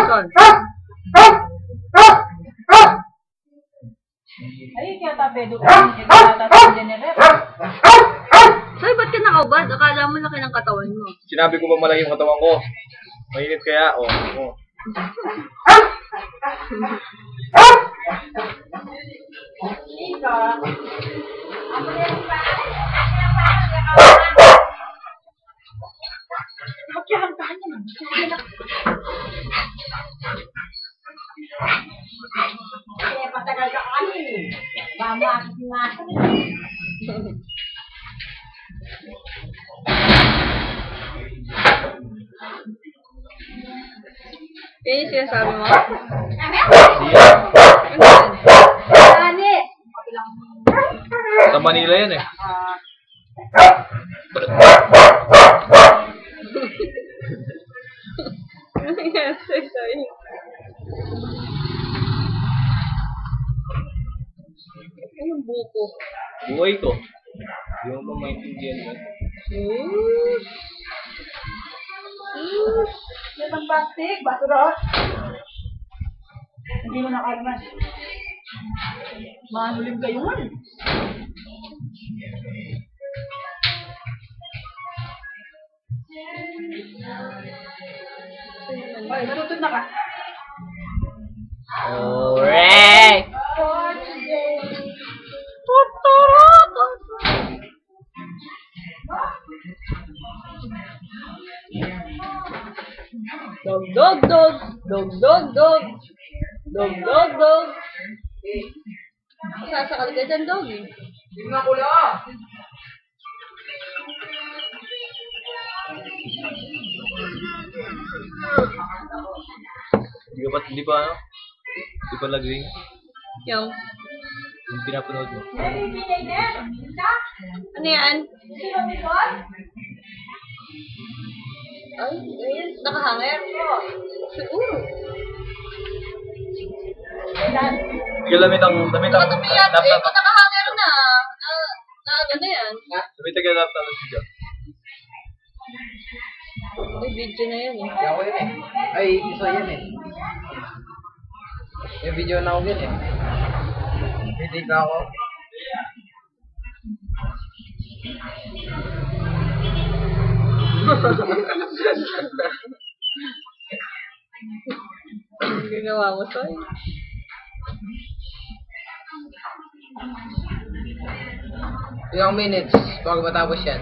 Saan? Ay, kaya tapedo ko. Hindi ka tatapin generate. Ay, ba't ka nakaubad? Akala mo laki ng katawan mo. Sinabi ko ba malaki yung katawan ko? Mainit kaya? O. Kaya patagal ka kami. Mama, natin. Yan yung sinasabi mo? Ani! Sa Manila yan eh. Yes, sorry. Anong buko? Buhay ko. Hindi mo ba maintindihan mo? Itong plastic, basura. Hindi mo na kailan. Manulim kayo man. Ay, natutod na ka. Alright! Dog, dog, dog. Dog, dog, dog. Dog, dog, dog. Sasakal ka dyan, dog eh. Tingnan ko lang. Hindi pa ano? Hindi pa lagring. Yung? Yung pinapanood mo. Ano yan? Ay, ayun. Nakahanger? Siguro. Sige, lamit ang Nakatumi yan. Eh, kung nakahanger na. Ano na yan? Lamit ang laptop ng video. Ay, video na yan eh. Ako yun eh. Ay, isa yan eh. Yung video na ako yun eh. Hindi ka ako. Ang ginawa mo, Soy. Ilang minutes bago matapos yan.